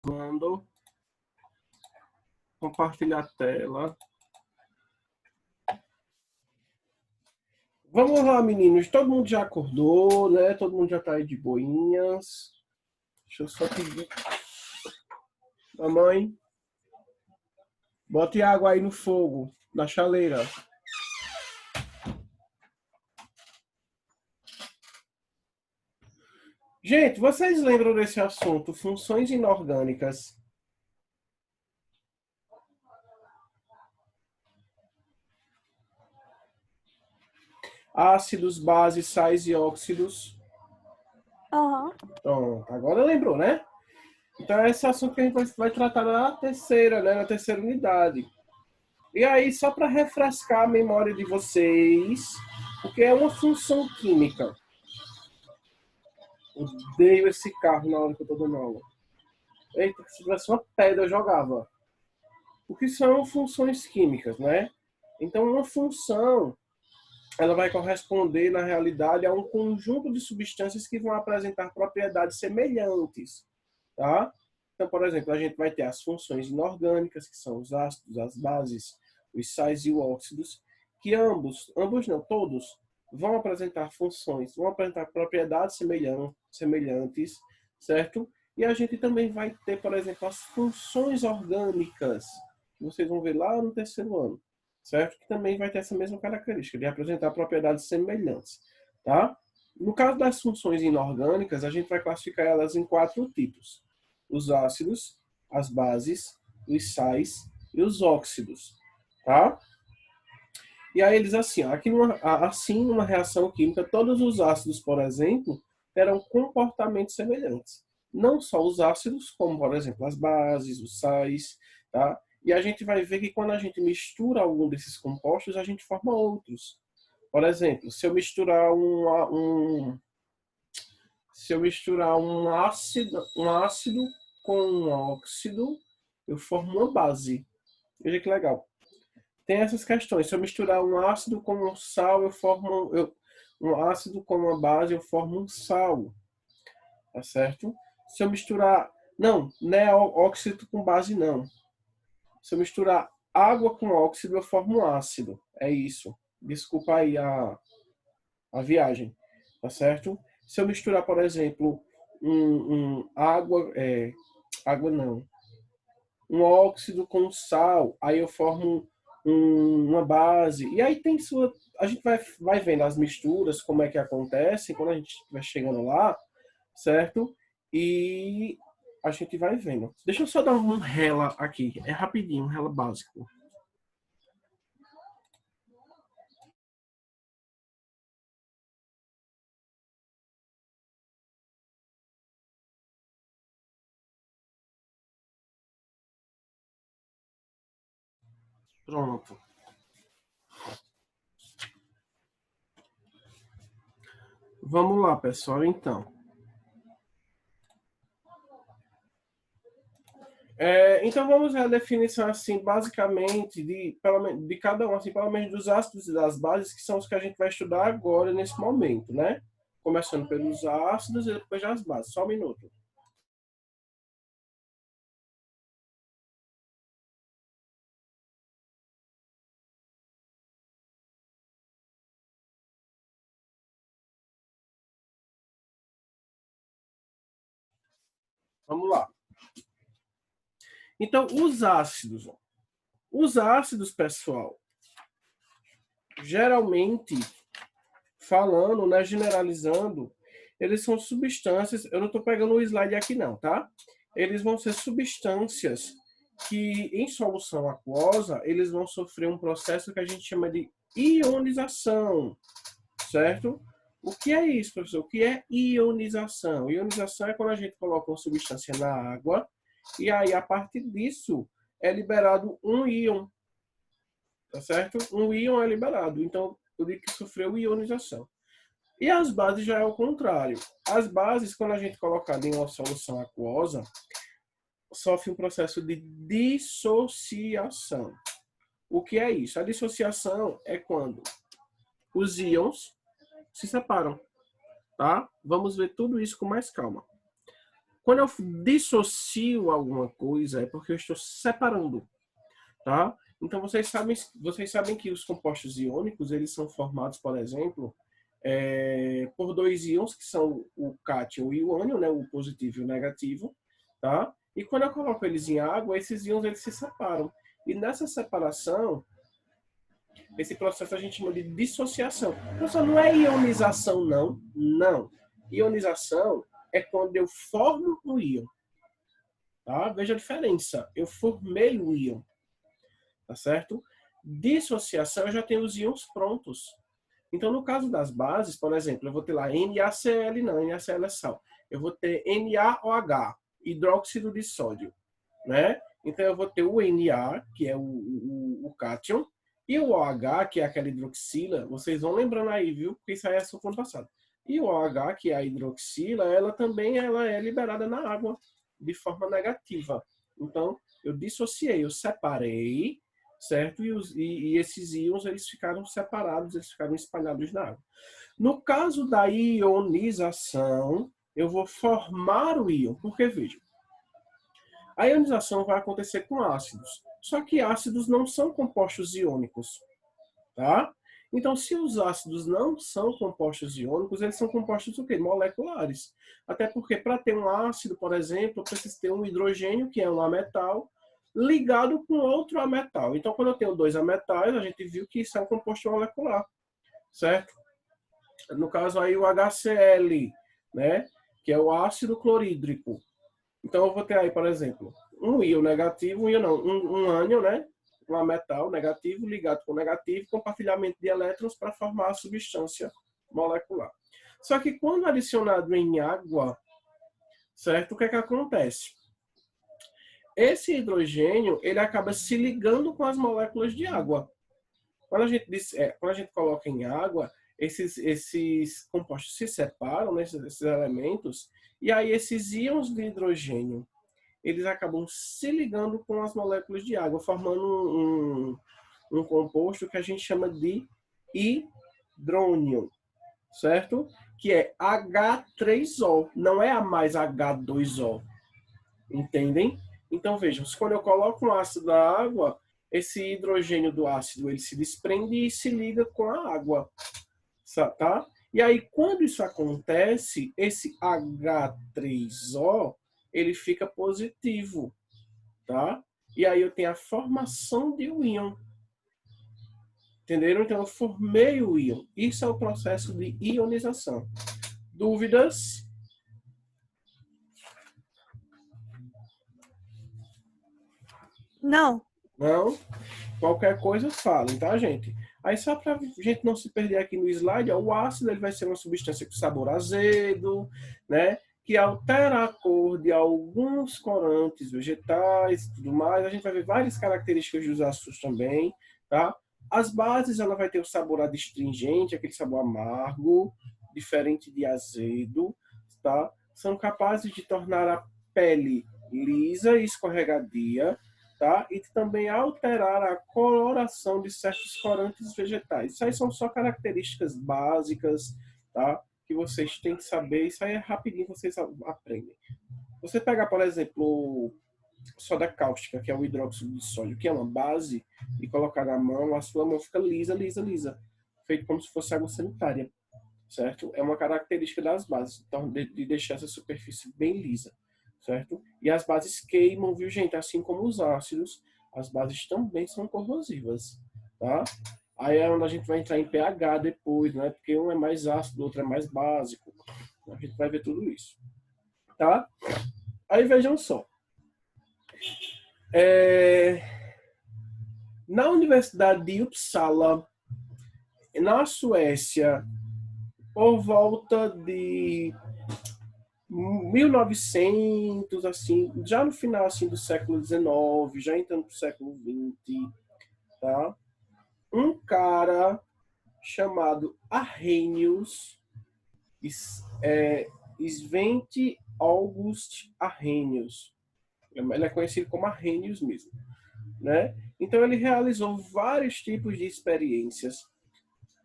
Mando compartilhar a tela. Vamos lá, meninos. Todo mundo já acordou, né? Todo mundo já tá aí de boinhas. Deixa eu só pedir. Mamãe, bote água aí no fogo, na chaleira. Gente, vocês lembram desse assunto? Funções inorgânicas. Ácidos, bases, sais e óxidos. Pronto, agora lembrou, né? Então, esse assunto que a gente vai tratar na terceira, né? Na terceira unidade. E aí, só para refrescar a memória de vocês, o que é uma função química? Odeio esse carro na hora que eu tô dando aula. Eita, se tivesse uma pedra, eu jogava. O que são funções químicas, né? Então, uma função, ela vai corresponder, na realidade, a um conjunto de substâncias que vão apresentar propriedades semelhantes, tá? Então, por exemplo, a gente vai ter as funções inorgânicas, que são os ácidos, as bases, os sais e os óxidos, que ambos não, todos, vão apresentar funções, vão apresentar propriedades semelhantes, certo? E a gente também vai ter, por exemplo, as funções orgânicas, que vocês vão ver lá no terceiro ano, certo? Que também vai ter essa mesma característica, de apresentar propriedades semelhantes, tá? No caso das funções inorgânicas, a gente vai classificar elas em 4 tipos: os ácidos, as bases, os sais e os óxidos, tá? E aí eles assim, aqui numa reação química, todos os ácidos, por exemplo, terão comportamentos semelhantes. Não só os ácidos, como por exemplo as bases, os sais, tá? E a gente vai ver que quando a gente mistura algum desses compostos, a gente forma outros. Por exemplo, se eu misturar um ácido com um óxido, eu formo uma base. Veja que legal. Tem essas questões. Se eu misturar um ácido com um sal, um ácido com uma base, eu formo um sal. Tá certo? Se eu misturar... Não é óxido com base, não. Se eu misturar água com óxido, eu formo um ácido. É isso. Desculpa aí a viagem. Tá certo? Se eu misturar, por exemplo, água não. Um óxido com sal, aí eu formo uma base. E aí tem sua... A gente vai vendo as misturas, como é que acontece, quando a gente vai chegando lá, certo? E a gente vai vendo. Deixa eu só dar um rela aqui. É rapidinho, um rela básico. Pronto. Vamos lá, pessoal, então. Então vamos ver a definição assim, basicamente, de cada um, assim, pelo menos dos ácidos e das bases, que são os que a gente vai estudar agora, nesse momento, né? Começando pelos ácidos e depois as bases. Só um minuto. Vamos lá. Então, os ácidos. Os ácidos, pessoal, geralmente, falando, né, generalizando, eles são substâncias... Eu não estou pegando o slide aqui não, tá? Eles vão ser substâncias que, em solução aquosa, eles vão sofrer um processo que a gente chama de ionização, certo? O que é isso, professor? O que é ionização? Ionização é quando a gente coloca uma substância na água e aí, a partir disso, é liberado um íon, tá certo? Um íon é liberado. Então, eu digo que sofreu ionização. E as bases já é o contrário. As bases, quando a gente colocar em uma solução aquosa, sofre um processo de dissociação. O que é isso? A dissociação é quando os íons se separam, tá? Vamos ver tudo isso com mais calma. Quando eu dissocio alguma coisa, é porque eu estou separando, tá? Então, vocês sabem que os compostos iônicos, eles são formados, por exemplo, por dois íons, que são o cátion e o ânion, né? O positivo e o negativo, tá? E quando eu coloco eles em água, esses íons eles se separam. E nessa separação, esse processo a gente chama de dissociação. Então, não é ionização, não. Não. Ionização é quando eu formo um íon. Tá? Veja a diferença. Eu formei o íon. Tá certo? Dissociação, eu já tenho os íons prontos. Então, no caso das bases, por exemplo, eu vou ter lá NaCl, não, NaCl é sal. Eu vou ter NaOH, hidróxido de sódio, né? Então, eu vou ter o Na, que é o cátion, e o OH, que é aquela hidroxila, vocês vão lembrando aí, viu? Porque isso aí é assunto ano passado. E o OH, que é a hidroxila, ela também é liberada na água de forma negativa. Então, eu dissociei, eu separei, certo? E esses íons, eles ficaram separados, eles ficaram espalhados na água. No caso da ionização, eu vou formar o íon, porque, veja, a ionização vai acontecer com ácidos, só que ácidos não são compostos iônicos, tá? Então, se os ácidos não são compostos iônicos, eles são compostos o quê? Moleculares. Até porque, para ter um ácido, por exemplo, eu preciso ter um hidrogênio, que é um ametal, ligado com outro ametal. Então, quando eu tenho dois ametais, a gente viu que isso é um composto molecular, certo? No caso aí, o HCl, né? Que é o ácido clorídrico. Então, eu vou ter aí, por exemplo, um íon negativo, um ânion, né? Um ametal negativo ligado com negativo, compartilhamento de elétrons para formar a substância molecular. Só que quando adicionado em água, certo? O que é que acontece? Esse hidrogênio, ele acaba se ligando com as moléculas de água. Quando a gente coloca em água, esses compostos se separam, né, esses elementos, e aí esses íons de hidrogênio, eles acabam se ligando com as moléculas de água, formando um composto que a gente chama de hidrônio, certo? Que é H3O, não é a mais H2O. Entendem? Então, vejam, quando eu coloco um ácido na água, esse hidrogênio do ácido ele se desprende e se liga com a água, tá? E aí, quando isso acontece, esse H3O, ele fica positivo, tá? E aí eu tenho a formação de um íon. Entenderam? Então, eu formei o íon. Isso é o processo de ionização. Dúvidas? Não. Não? Qualquer coisa, falem, tá, gente? Aí, só para a gente não se perder aqui no slide, ó, o ácido ele vai ser uma substância com sabor azedo, né? Que altera a cor de alguns corantes vegetais e tudo mais. A gente vai ver várias características dos ácidos também, tá? As bases, ela vai ter o sabor adstringente, aquele sabor amargo, diferente de azedo, tá? São capazes de tornar a pele lisa e escorregadia, tá? E também alterar a coloração de certos corantes vegetais. Isso aí são só características básicas, tá? Que vocês têm que saber. Isso aí é rapidinho, vocês aprendem. Você pegar, por exemplo, soda cáustica, que é o hidróxido de sódio, que é uma base, e colocar na mão, a sua mão fica lisa, lisa, lisa. Feito como se fosse água sanitária, certo? É uma característica das bases, então, de deixar essa superfície bem lisa, certo? E as bases queimam, viu, gente? Assim como os ácidos, as bases também são corrosivas, tá? Aí é onde a gente vai entrar em pH depois, né? Porque um é mais ácido, o outro é mais básico. A gente vai ver tudo isso, tá? Aí vejam só. Na Universidade de Uppsala, na Suécia, por volta de 1900, assim, já no final assim, do século XIX, já entrando pro século XX, tá? Um cara chamado Arrhenius, Svante August Arrhenius, ele é conhecido como Arrhenius mesmo, né? Então ele realizou vários tipos de experiências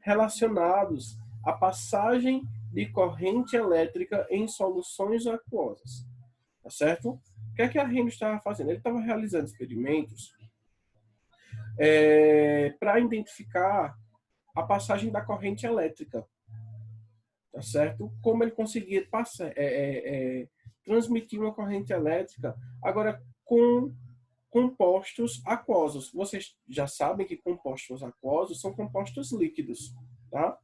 relacionados à passagem de corrente elétrica em soluções aquosas. tá certo? O que é que a Arrhenius estava fazendo? Ele estava realizando experimentos para identificar a passagem da corrente elétrica, tá certo? Como ele conseguia transmitir uma corrente elétrica, agora com compostos aquosos. Vocês já sabem que compostos aquosos são compostos líquidos, tá?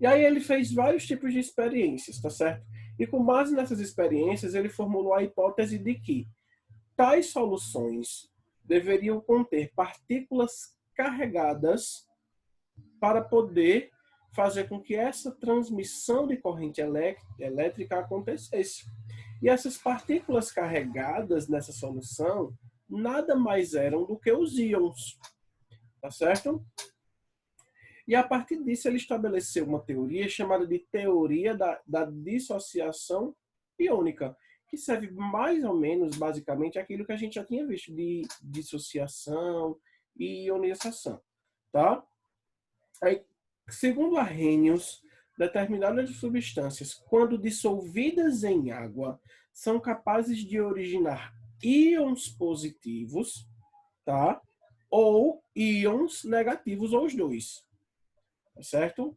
E aí ele fez vários tipos de experiências, tá certo? E com base nessas experiências, ele formulou a hipótese de que tais soluções deveriam conter partículas carregadas para poder fazer com que essa transmissão de corrente elétrica acontecesse. E essas partículas carregadas nessa solução nada mais eram do que os íons, tá certo? E a partir disso ele estabeleceu uma teoria chamada de teoria da dissociação iônica, que serve mais ou menos, basicamente, aquilo que a gente já tinha visto de dissociação e ionização, tá? Aí, segundo Arrhenius, determinadas substâncias, quando dissolvidas em água, são capazes de originar íons positivos, tá? Ou íons negativos, ou os dois, tá certo?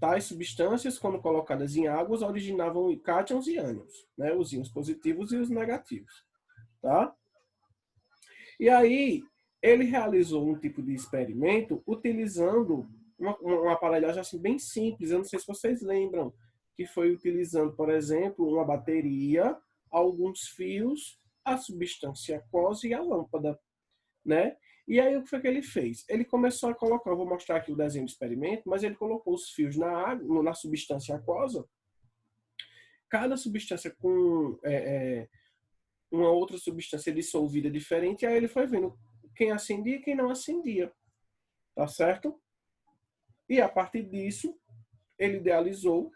Tais substâncias, quando colocadas em águas, originavam cátions e ânions, né? Os íons positivos e os negativos, tá? E aí, ele realizou um tipo de experimento utilizando uma aparelhagem assim, bem simples. Eu não sei se vocês lembram, que foi utilizando, por exemplo, uma bateria, alguns fios, a substância aquosa e a lâmpada, né? E aí, o que foi que ele fez? Ele começou a colocar, eu vou mostrar aqui o desenho do experimento, mas ele colocou os fios na água, na substância aquosa, cada substância com uma outra substância dissolvida diferente, e aí ele foi vendo quem acendia e quem não acendia, tá certo? E a partir disso, ele idealizou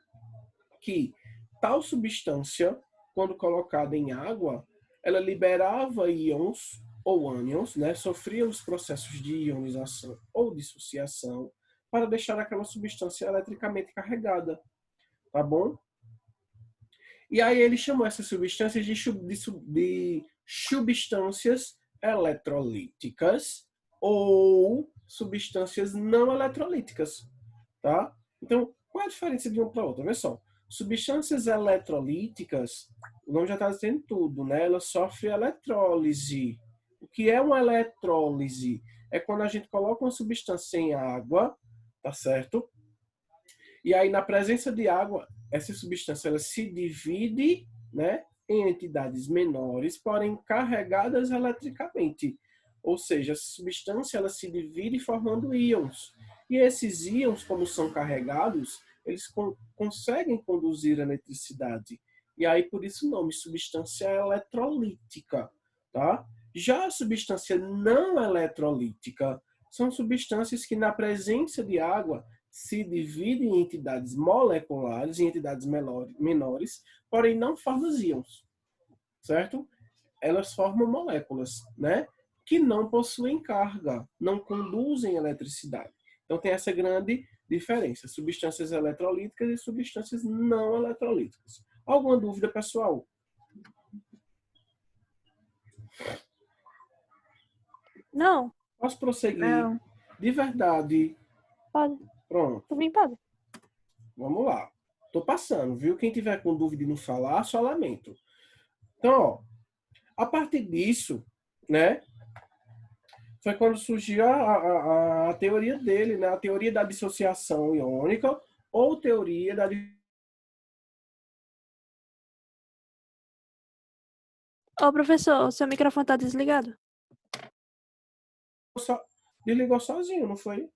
que tal substância, quando colocada em água, ela liberava íons ou ânions, né? Sofria os processos de ionização ou dissociação para deixar aquela substância eletricamente carregada, tá bom? E aí ele chamou essas substâncias de substâncias eletrolíticas ou substâncias não eletrolíticas, tá? Então, qual é a diferença de uma para outra? Vê só, substâncias eletrolíticas, o nome já está dizendo tudo, né? Ela sofre eletrólise. O que é uma eletrólise? É quando a gente coloca uma substância em água, tá certo? E aí, na presença de água, essa substância ela se divide, né, em entidades menores, porém carregadas eletricamente. Ou seja, essa substância ela se divide formando íons. E esses íons, como são carregados, eles conseguem conduzir eletricidade. E aí, por isso o nome, substância eletrolítica. Tá? Já a substância não eletrolítica são substâncias que, na presença de água, se dividem em entidades moleculares, em entidades menores, porém não formam íons, certo? Elas formam moléculas, né? Que não possuem carga, não conduzem eletricidade. Então tem essa grande diferença, substâncias eletrolíticas e substâncias não eletrolíticas. Alguma dúvida, pessoal? Não. Posso prosseguir? Não. De verdade. Pode. Pronto. Por mim, pode. Vamos lá. Tô passando, viu? Quem tiver com dúvida e não falar, só lamento. Então, ó, a partir disso, né, foi quando surgiu a teoria dele, né, a teoria da dissociação iônica ou teoria da... Ô, professor, o seu microfone tá desligado? Desligou sozinho, não foi?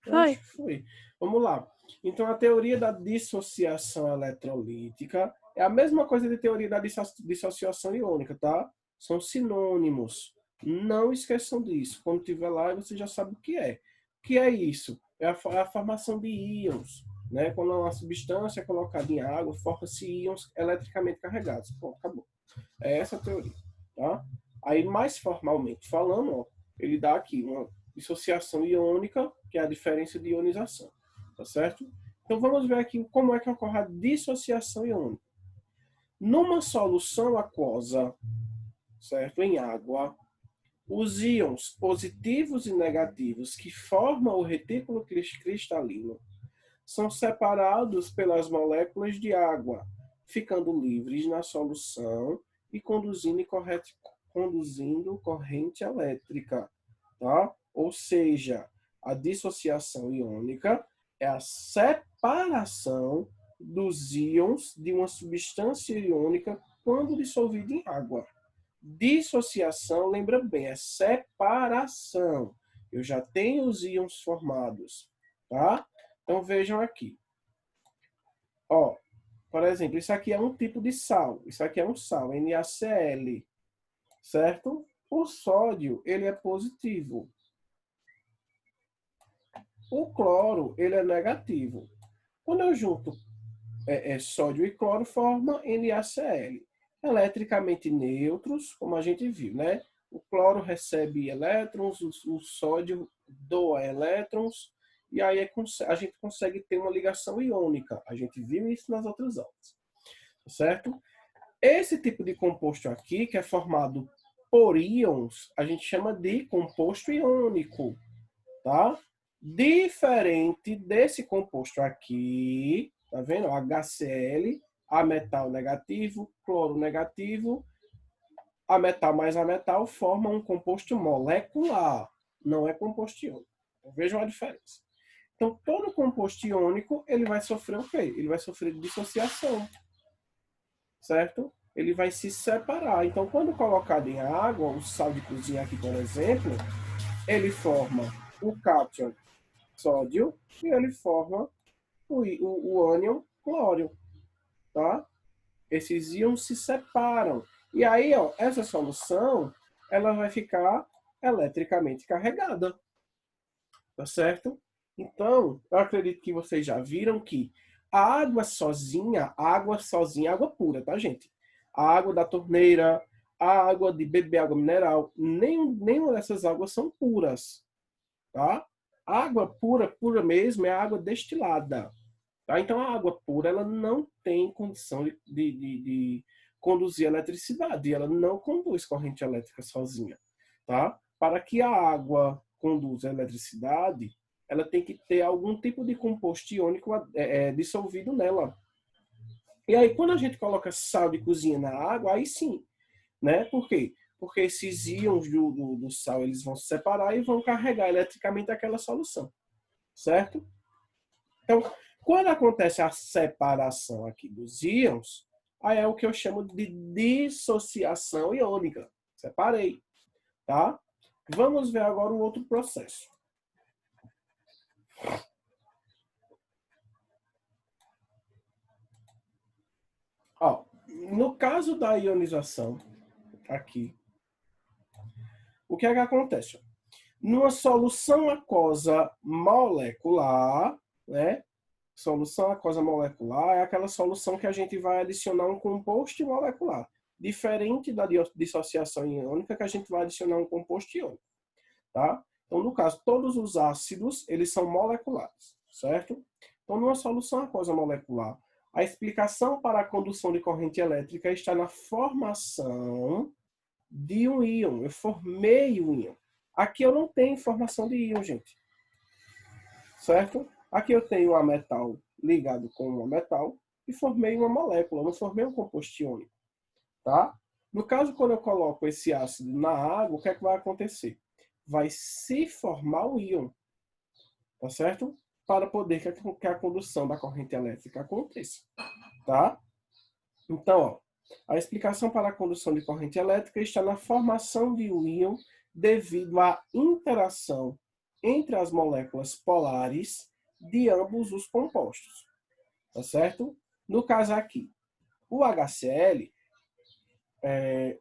Eu acho Foi. que foi. Vamos lá. Então, a teoria da dissociação eletrolítica é a mesma coisa de teoria da dissociação iônica, tá? São sinônimos. Não esqueçam disso. Quando tiver lá, você já sabe o que é. O que é isso? É a formação de íons. Né? Quando uma substância é colocada em água, forma-se íons eletricamente carregados. Pô, acabou. É essa a teoria. Tá? Aí, mais formalmente falando, ó, ele dá aqui uma dissociação iônica, que é a diferença de ionização. Tá certo? Então, vamos ver aqui como é que ocorre a dissociação iônica. Numa solução aquosa, certo? Em água, os íons positivos e negativos que formam o retículo cristalino são separados pelas moléculas de água, ficando livres na solução e conduzindo corrente elétrica, tá? Ou seja, a dissociação iônica é a separação dos íons de uma substância iônica quando dissolvida em água. Dissociação, lembra bem, é separação. Eu já tenho os íons formados, tá? Então vejam aqui. Ó, por exemplo, isso aqui é um tipo de sal. Isso aqui é um sal, NaCl, certo? O sódio, ele é positivo. O cloro, ele é negativo. Quando eu junto sódio e cloro, forma NaCl. Eletricamente neutros, como a gente viu, né? O cloro recebe elétrons, o sódio doa elétrons, e aí a gente consegue ter uma ligação iônica. A gente viu isso nas outras aulas, certo? Esse tipo de composto aqui, que é formado por íons, a gente chama de composto iônico, tá? Diferente desse composto aqui, tá vendo? HCl, A metal negativo, cloro negativo, A metal mais A metal forma um composto molecular, não é composto iônico. Então, vejam a diferença. Então, todo composto iônico, ele vai sofrer o quê? Ele vai sofrer dissociação, certo? Ele vai se separar. Então, quando colocado em água, o sal de cozinha aqui, por exemplo, ele forma o cátion sódio e ele forma o ânion clório, tá? Esses íons se separam. E aí, ó, essa solução, ela vai ficar eletricamente carregada, tá certo? Então, eu acredito que vocês já viram que a água sozinha, água pura, tá, gente? A água da torneira, a água de beber água mineral, nenhuma dessas águas são puras, tá? Água pura, pura mesmo, é água destilada. Tá? Então, a água pura ela não tem condição de conduzir eletricidade. Ela não conduz corrente elétrica sozinha. Tá? Para que a água conduza eletricidade, ela tem que ter algum tipo de composto iônico dissolvido nela. E aí, quando a gente coloca sal de cozinha na água, aí sim. Né? Por quê? Porque esses íons do sal eles vão se separar e vão carregar eletricamente aquela solução. Certo? Então, quando acontece a separação aqui dos íons, aí é o que eu chamo de dissociação iônica. Separei, tá? Vamos ver agora o outro processo. Ó, no caso da ionização, aqui, o que é que acontece? Numa solução aquosa molecular, né? Solução aquosa molecular é aquela solução que a gente vai adicionar um composto molecular. Diferente da dissociação iônica, que a gente vai adicionar um composto iônico. Tá? Então, no caso, todos os ácidos, eles são moleculares, certo? Então, numa solução aquosa molecular, a explicação para a condução de corrente elétrica está na formação de um íon. Eu formei um íon. Aqui eu não tenho formação de íon, gente. Certo? Aqui eu tenho um metal ligado com um metal e formei uma molécula, não formei um composto iônico. Tá? No caso, quando eu coloco esse ácido na água, o que é que vai acontecer? Vai se formar o íon, tá certo? Para poder que a condução da corrente elétrica aconteça, tá? Então, ó, a explicação para a condução de corrente elétrica está na formação de um íon devido à interação entre as moléculas polares de ambos os compostos, tá certo? No caso aqui, o HCl,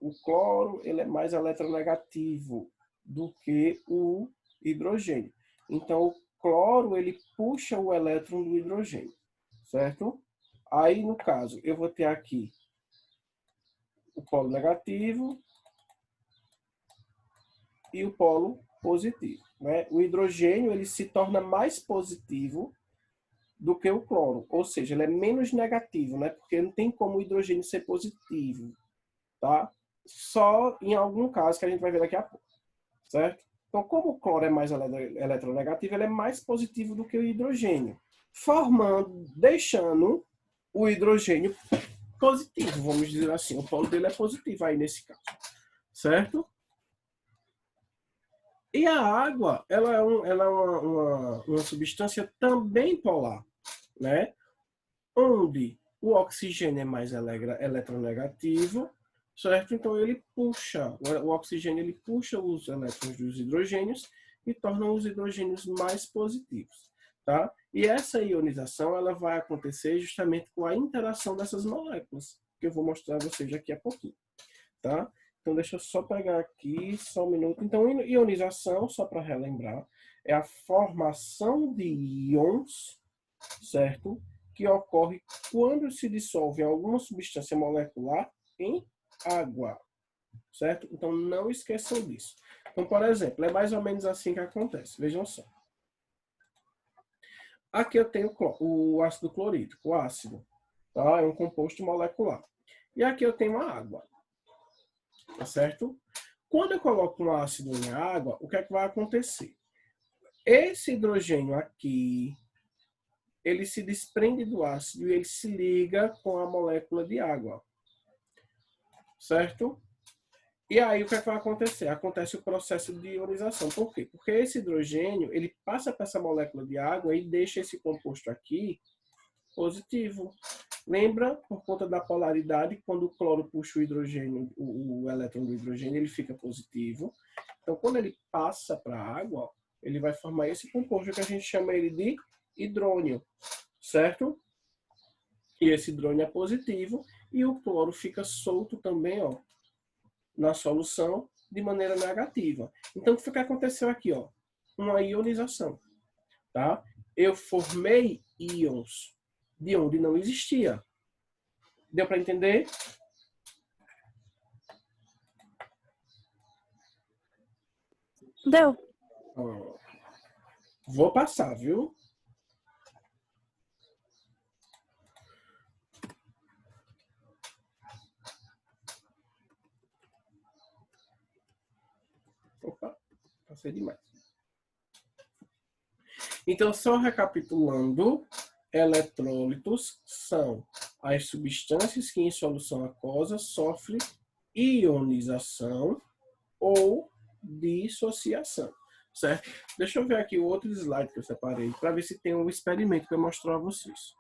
o cloro, ele é mais eletronegativo do que o hidrogênio. Então, o cloro, ele puxa o elétron do hidrogênio, certo? Aí, no caso, eu vou ter aqui o polo negativo e o polo positivo. Né? O hidrogênio ele se torna mais positivo do que o cloro, ou seja, ele é menos negativo, né? Porque não tem como o hidrogênio ser positivo, tá? Só em algum caso que a gente vai ver daqui a pouco, certo? Então, como o cloro é mais eletronegativo, ele é mais positivo do que o hidrogênio, deixando o hidrogênio positivo, vamos dizer assim. O polo dele é positivo aí nesse caso, certo? E a água, ela é uma substância também polar, né? Onde o oxigênio é mais eletronegativo, certo? Então ele puxa, o oxigênio ele puxa os elétrons dos hidrogênios e torna os hidrogênios mais positivos, tá? E essa ionização ela vai acontecer justamente com a interação dessas moléculas, que eu vou mostrar a vocês daqui a pouquinho, tá? Então deixa eu só pegar aqui, só um minuto. Então ionização, só para relembrar, é a formação de íons, certo? Que ocorre quando se dissolve alguma substância molecular em água, certo? Então não esqueçam disso. Então, por exemplo, é mais ou menos assim que acontece. Vejam só. Aqui eu tenho o ácido clorídrico, o ácido, tá? É um composto molecular. E aqui eu tenho a água, tá certo? Quando eu coloco um ácido em água, o que é que vai acontecer? Esse hidrogênio aqui, ele se desprende do ácido e ele se liga com a molécula de água, certo? E aí o que é que vai acontecer? Acontece o processo de ionização. Por quê? Porque esse hidrogênio, ele passa para essa molécula de água e deixa esse composto aqui positivo. Lembra, por conta da polaridade, quando o cloro puxa o hidrogênio, o elétron do hidrogênio, ele fica positivo. Então, quando ele passa para a água, ele vai formar esse composto que a gente chama ele de hidrônio, certo? E esse hidrônio é positivo e o cloro fica solto também, ó, na solução de maneira negativa. Então, o que aconteceu aqui, ó? Uma ionização, tá? Eu formei íons de onde não existia. Deu para entender? Deu. Vou passar, viu? Opa, passei demais. Então, só recapitulando, eletrólitos são as substâncias que em solução aquosa sofrem ionização ou dissociação, certo? Deixa eu ver aqui o outro slide que eu separei para ver se tem um experimento para mostrar a vocês.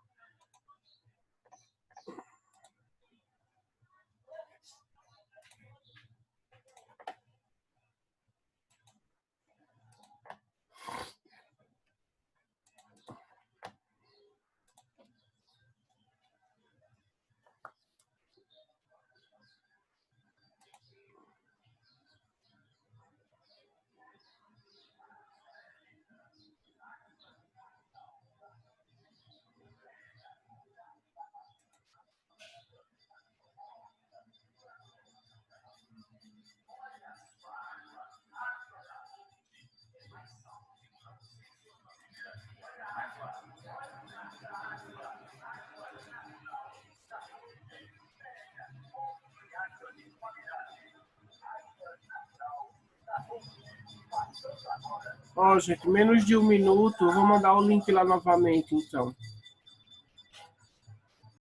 Ó, gente, menos de um minuto. Eu vou mandar o link lá novamente, então.